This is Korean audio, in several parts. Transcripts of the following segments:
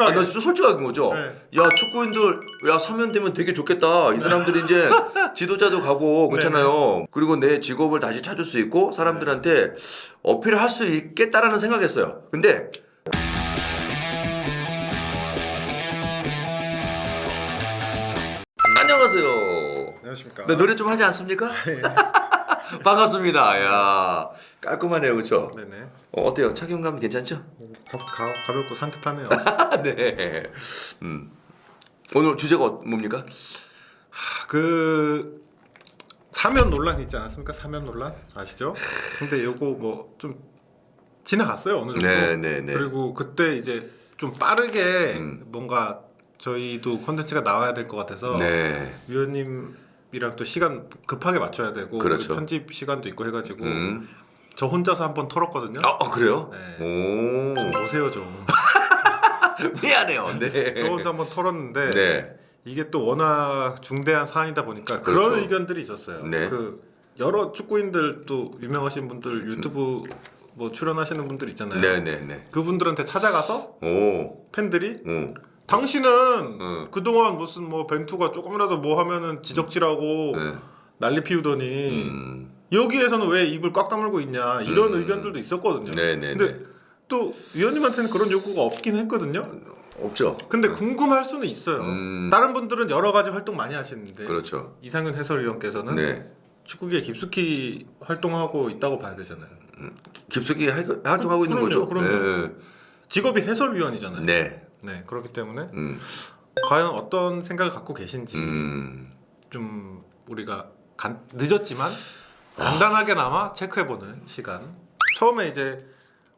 나 진짜 솔직한 거죠. 네. 야 축구인들 야 사면 되면 되게 좋겠다. 이 사람들이 이제 지도자도 가고 그렇잖아요. 그리고 내 직업을 다시 찾을 수 있고 사람들한테 어필할 수 있겠다라는 생각했어요. 근데 안녕하세요. 안녕하십니까. 네, 노래 좀 하지 않습니까? 반갑습니다. 야 깔끔하네요, 그렇죠? 네네. 어때요? 착용감 괜찮죠? 가볍고 산뜻하네요. 네. 오늘 주제가 뭡니까? 그 사면 논란 있지 않았습니까? 사면 논란 아시죠? 근데 요거 뭐 좀 지나갔어요 어느 정도. 네. 그리고 그때 이제 좀 빠르게 뭔가 저희도 콘텐츠가 나와야 될 것 같아서 네. 위원님이랑 또 시간 급하게 맞춰야 되고 그렇죠. 편집 시간도 있고 해가지고 저 혼자서 한번 털었거든요. 그래요? 네. 좀 오. 보세요 좀. 미안해요. 네. 저 혼자 한번 털었는데 네. 이게 또 워낙 중대한 사안이다 보니까 그렇죠. 그런 의견들이 있었어요. 네. 그 여러 축구인들 또 유명하신 분들 유튜브 뭐 출연하시는 분들 있잖아요. 네. 그분들한테 찾아가서 오. 팬들이 오. 당신은 그동안 무슨 뭐 벤투가 조금이라도 뭐 하면은 지적질하고 네. 난리 피우더니 여기에서는 왜 입을 꽉 다물고 있냐 이런 의견들도 있었거든요. 네네. 근데 또 위원님한테는 그런 요구가 없긴 했거든요. 없죠. 근데 궁금할 수는 있어요. 다른 분들은 여러 가지 활동 많이 하시는데 그렇죠. 이상현 해설위원께서는 네. 축구계에 깊숙이 활동하고 있다고 봐야 되잖아요. 깊숙이 활동하고 있는 거죠. 그럼요. 직업이 해설위원이잖아요. 네. 네, 그렇기 때문에 음. 과연 어떤 생각을 갖고 계신지 좀 우리가 늦었지만 간단하게나마 체크해보는 시간. 처음에 이제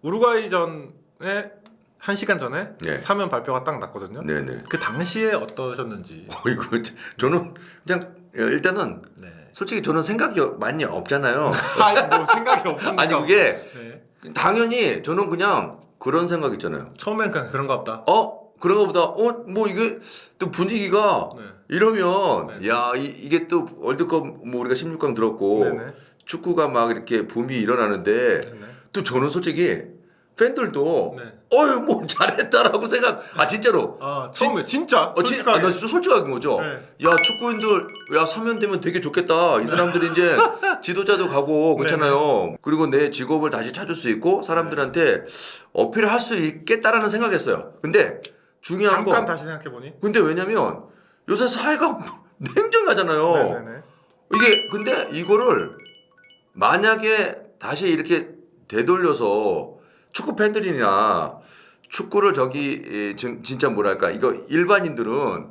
우루과이전에 1시간 전에 네. 사면 발표가 딱 났거든요. 네네. 그 당시에 어떠셨는지. 이거 저는 그냥 일단은 네. 솔직히 저는 생각이 많이 없잖아요. 아니 뭐 생각이 없으니까. 아니 그게 네. 당연히 저는 그냥 그런 생각 있잖아요. 처음엔 그냥 그런가 보다. 그런가 보다. 뭐 이게 또 분위기가 네. 이러면 네. 야 이게 또 월드컵 뭐 우리가 16강 들었고 네네. 축구가 막 이렇게 붐이 일어나는데 네네. 또 저는 솔직히 팬들도 네. 뭐 잘했다라고 생각. 진짜로. 처음에 진짜 나 솔직하게. 진짜 솔직한 거죠. 네. 야 축구인들 야 사면 되면 되게 좋겠다. 이 사람들이 이제 지도자도 가고 그렇잖아요. 그리고 내 직업을 다시 찾을 수 있고 사람들한테 어필할 수 있겠다라는 생각했어요. 근데 중요한 잠깐 건 다시 생각해 보니. 근데 왜냐면 요새 사회가 냉정하잖아요. 네네네. 이게 근데 이거를 만약에 다시 이렇게 되돌려서 축구 팬들이나 축구를 진짜 뭐랄까 이거 일반인들은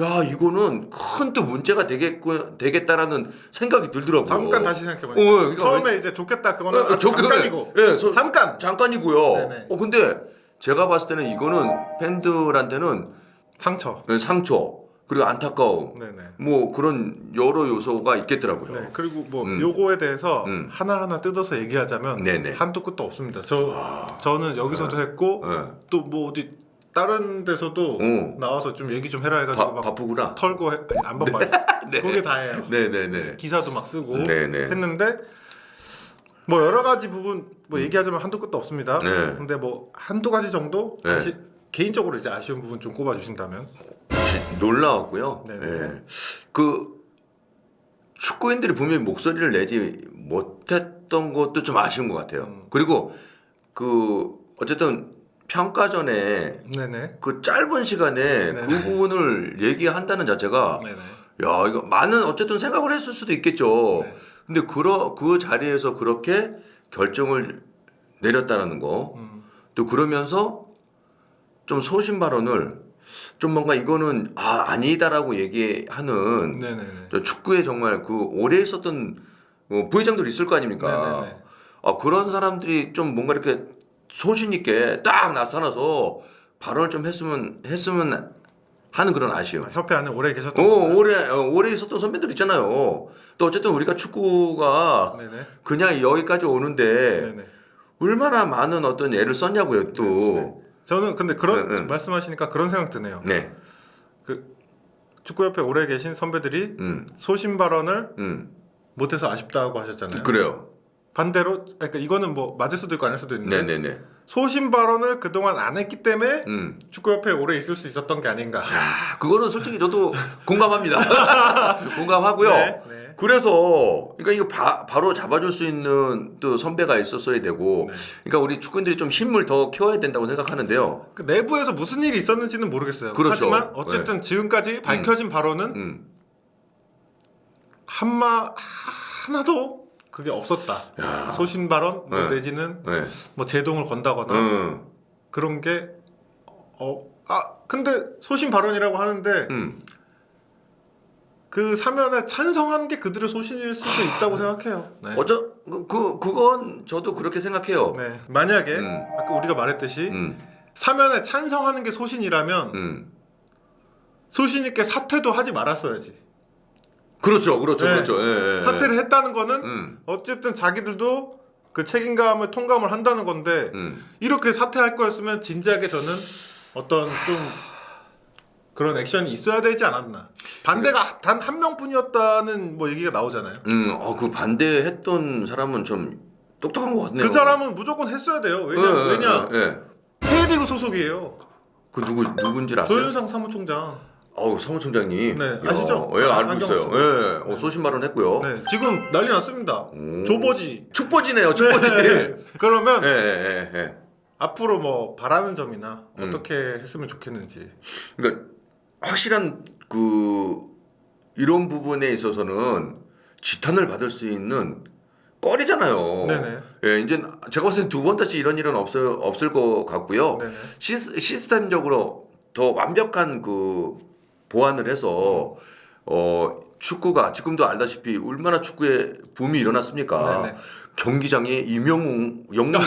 야 이거는 큰 또 문제가 되겠다라는 생각이 들더라고요. 잠깐 다시 생각해 보니. 그러니까 처음에 이제 좋겠다 그거는 잠깐이고. 잠깐. 잠깐이고요. 네네. 근데 제가 봤을 때는 이거는 팬들한테는 상처. 상처 그리고 안타까움 네네. 뭐 그런 여러 요소가 있겠더라고요. 네. 그리고 뭐 요거에 대해서 하나하나 뜯어서 얘기하자면 네네. 한도 끝도 없습니다. 저는 여기서도 했고 네. 또 뭐 어디 다른 데서도 나와서 좀 얘기 좀 해라 해가지고 막 바쁘구나. 털고 안 바빠요. 네. 그게 다예요. 네네네. 기사도 막 쓰고 네네. 했는데 뭐 여러 가지 부분 뭐 얘기하자면 한도 끝도 없습니다. 네. 근데 뭐 한두 가지 정도 네. 다시 개인적으로 이제 아쉬운 부분 좀 꼽아 주신다면. 놀라웠고요. 네네. 예. 그 축구인들이 분명히 목소리를 내지 못했던 것도 좀 아쉬운 것 같아요. 그리고 그 어쨌든 평가전에 네네. 그 짧은 시간에 네네. 그 부분을 얘기한다는 자체가 네네. 야 이거 많은 어쨌든 생각을 했을 수도 있겠죠. 네. 근데 그 자리에서 그렇게 결정을 내렸다는 거. 또 그러면서 좀 소신 발언을 좀 뭔가 이거는 아니다라고 얘기하는 네네네. 저 축구에 정말 그 오래 있었던 부회장들이 있을 거 아닙니까? 네네네. 그런 사람들이 좀 뭔가 이렇게 소신 있게 딱 나타나서 발언을 좀 했으면 하는 그런 아쉬움. 협회 안에 오래 계셨던 오래 있었던 선배들 있잖아요. 또 어쨌든 우리가 축구가 네네. 그냥 여기까지 오는데 네네. 얼마나 많은 어떤 애를 썼냐고요 또. 저는 근데 그런 네. 말씀하시니까 그런 생각 드네요. 네. 그 축구협회 오래 계신 선배들이 소신 발언을 못해서 아쉽다고 하셨잖아요. 그래요. 반대로 그러니까 이거는 뭐 맞을 수도 있고 아닐 수도 있는데 네네네. 소신 발언을 그동안 안 했기 때문에 축구협회에 오래 있을 수 있었던 게 아닌가. 그거는 솔직히 저도 공감합니다. 공감하고요. 네, 네. 그래서 그러니까 이거 바로 잡아줄 수 있는 또 선배가 있었어야 되고, 네. 그러니까 우리 축구인들이 좀 힘을 더 키워야 된다고 생각하는데요. 그 내부에서 무슨 일이 있었는지는 모르겠어요. 그렇죠. 하지만 어쨌든 지금까지 밝혀진 발언은 하나도 그게 없었다. 소신 발언 뭐 네. 내지는 네. 뭐 제동을 건다거나 그런 게 근데 소신 발언이라고 하는데 그 사면에 찬성하는 게 그들의 소신일 수도 있다고 생각해요. 네. 그건 저도 그렇게 생각해요. 네. 만약에 아까 우리가 말했듯이 사면에 찬성하는 게 소신이라면 소신 있게 사퇴도 하지 말았어야지. 그렇죠, 그렇죠, 네. 그렇죠. 예, 예. 사퇴를 했다는 거는 어쨌든 자기들도 그 책임감을 통감을 한다는 건데 이렇게 사퇴할 거였으면 진지하게 저는 어떤 좀 그런 액션이 있어야 되지 않았나. 반대가 단 한 명뿐이었다는 뭐 얘기가 나오잖아요. 그 반대했던 사람은 좀 똑똑한 것 같네요. 그 사람은 무조건 했어야 돼요. 왜냐 K리그 소속이에요. 그 누군지 아세요? 조윤상 사무총장. 사무총장님. 네, 아시죠? 예, 알고 안경 있어요. 쓰고. 예, 소신 발언했고요. 네, 지금 난리 났습니다. 조버지. 축보지네요, 축보지. 네. 그러면 예. 앞으로 뭐 바라는 점이나 어떻게 했으면 좋겠는지. 그러니까 확실한 이런 부분에 있어서는 지탄을 받을 수 있는 거리잖아요. 네네. 예, 이제 제가 봤을 때 두 번 다시 이런 일은 없을 것 같고요. 네네. 시스템적으로 더 완벽한 보완을 해서 축구가 지금도 알다시피 얼마나 축구에 붐이 일어났습니까? 네네. 경기장에 영웅이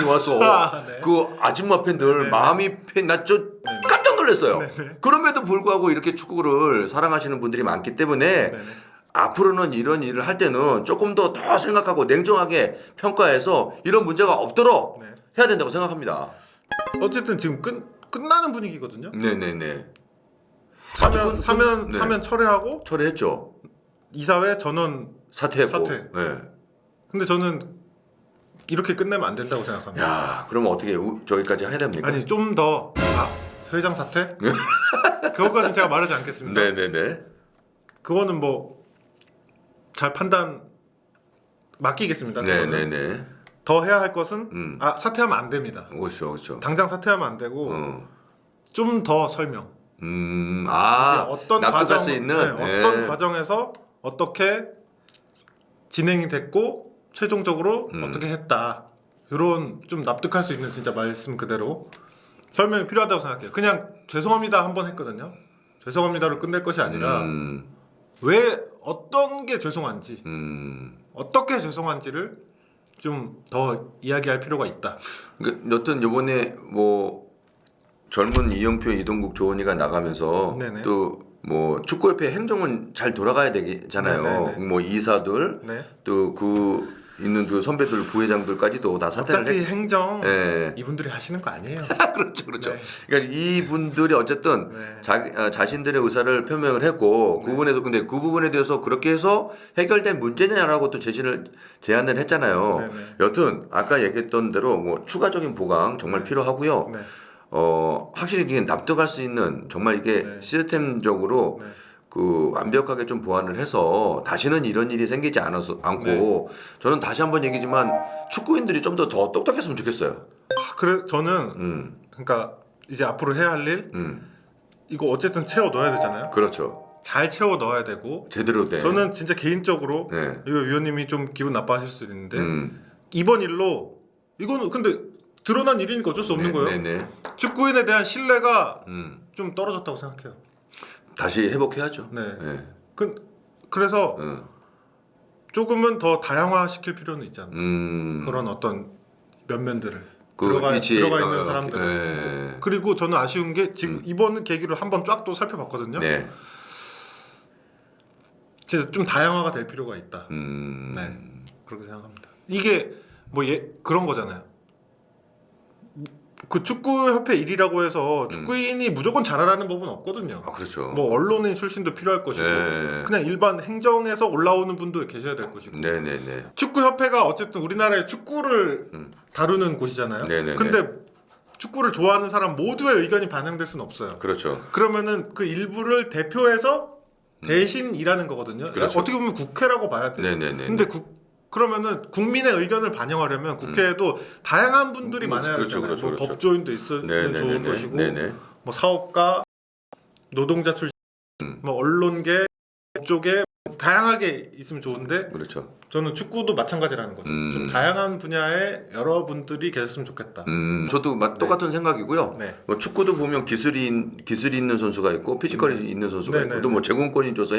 와서 네. 그 아줌마 팬들 네네. 마음이 나 깜짝 놀랐어요. 그럼에도 불구하고 이렇게 축구를 사랑하시는 분들이 많기 때문에 네네. 앞으로는 이런 일을 할 때는 조금 더 생각하고 냉정하게 평가해서 이런 문제가 없도록 네. 해야 된다고 생각합니다. 어쨌든 지금 끝나는 분위기거든요. 네네네. 사면 철회하고 철회했죠. 이사회 전원 사퇴했고. 사퇴. 네. 근데 저는 이렇게 끝내면 안 된다고 생각합니다. 야, 그러면 어떻게 저기까지 해야 됩니까? 아니 좀 더 회장 사퇴? 그것까지는 제가 말하지 않겠습니다. 네네네. 그거는 뭐 잘 판단 맡기겠습니다. 그거는. 네네네. 더 해야 할 것은 사퇴하면 안 됩니다. 그렇죠. 당장 사퇴하면 안 되고 좀 더 설명. 어떤 납득할 수 있는 어떤 과정에서 어떻게 진행이 됐고 최종적으로 어떻게 했다. 이런 좀 납득할 수 있는 진짜 말씀 그대로 설명이 필요하다고 생각해요. 그냥 죄송합니다 한 번 했거든요. 죄송합니다로 끝낼 것이 아니라 왜 어떤 게 죄송한지 어떻게 죄송한지를 좀 더 이야기할 필요가 있다. 그러니까 여튼 이번에 뭐 젊은 이영표, 이동국, 조은희가 나가면서 네네. 또 뭐 축구협회 행정은 잘 돌아가야 되잖아요. 네네네. 뭐 이사들 네. 또 있는 그 부회장들까지도 다 사퇴를 어차피 행정 예. 이분들이 하시는 거 아니에요. 그렇죠. 네. 그러니까 이분들이 어쨌든 네. 자신들의 의사를 표명을 했고 그 부분에서 근데 그 부분에 대해서 그렇게 해서 해결된 문제냐라고 또 제안을 했잖아요. 네네. 여튼 아까 얘기했던 대로 뭐 추가적인 보강 정말 필요하고요. 네. 확실히 이게 납득할 수 있는 정말 이게 네. 시스템적으로 네. 완벽하게 좀 보완을 해서 다시는 이런 일이 생기지 않고 네. 저는 다시 한번 얘기지만 축구인들이 좀 더 똑똑했으면 좋겠어요. 그래 저는 그러니까 이제 앞으로 해야 할 일 이거 어쨌든 채워 넣어야 되잖아요. 그렇죠. 잘 채워 넣어야 되고 제대로 된. 저는 진짜 개인적으로 네. 이거 위원님이 좀 기분 나빠하실 수도 있는데 이번 일로 이거는 근데 드러난 일이니까 어쩔 수 없는 거예요. 네네. 축구인에 대한 신뢰가 좀 떨어졌다고 생각해요. 다시 회복해야죠. 네. 네. 그래서 조금은 더 다양화시킬 필요는 있잖아요. 그런 어떤 면면들을 들어가 있는 사람들. 네. 그리고 저는 아쉬운 게 지금 이번 계기로 한번 쫙 또 살펴봤거든요. 네. 진짜 좀 다양화가 될 필요가 있다. 네, 그렇게 생각합니다. 이게 뭐 그런 거잖아요. 그 축구협회 일이라고 해서 축구인이 무조건 잘하라는 법은 없거든요. 그렇죠. 뭐 언론인 출신도 필요할 것이고 네. 그냥 일반 행정에서 올라오는 분도 계셔야 될 것이고. 네네네. 축구협회가 어쨌든 우리나라의 축구를 다루는 곳이잖아요. 네네네. 근데 축구를 좋아하는 사람 모두의 의견이 반영될 수는 없어요. 그렇죠. 그러면은 그 일부를 대표해서 대신 일하는 거거든요. 그렇죠. 어떻게 보면 국회라고 봐야 돼요. 네네네. 근데 그러면은 국민의 의견을 반영하려면 국회에도 다양한 분들이 많아야 그렇죠, 되잖아요. 그렇죠, 뭐 그렇죠. 법조인도 있으면 좋은 것이고, 네네. 뭐 사업가, 노동자 출신, 뭐 언론계, 법조계 다양하게 있으면 좋은데 그렇죠. 저는 축구도 마찬가지라는 거죠. 좀 다양한 분야의 여러분들이 계셨으면 좋겠다. 저도 똑같은 생각이고요. 네. 뭐 축구도 보면 기술이 있는 선수가 있고 피지컬이 있는 선수가 네, 있고 네, 또 뭐 제공권이 줘서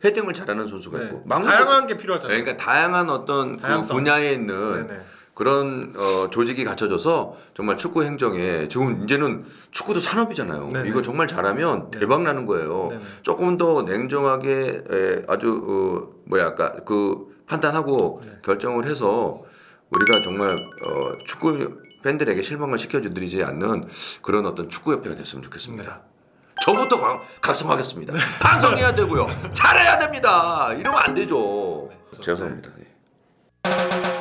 헤딩을 잘하는 선수가 네. 있고 다양한 게 필요하잖아요. 그러니까 다양한 어떤 그 다양성. 분야에 있는 네네. 그런 조직이 갖춰져서 정말 축구 행정에 지금 이제는 축구도 산업이잖아요. 네네. 이거 정말 잘하면 대박 나는 거예요. 네네. 조금 더 냉정하게 아주 뭐랄까 그 판단하고 결정을 해서 우리가 정말 축구 팬들에게 실망을 시켜드리지 않는 그런 어떤 축구협회가 됐으면 좋겠습니다. 저부터 각성하겠습니다. 반성해야 되고요. 잘해야 됩니다. 이러면 안 되죠. 죄송합니다. 네.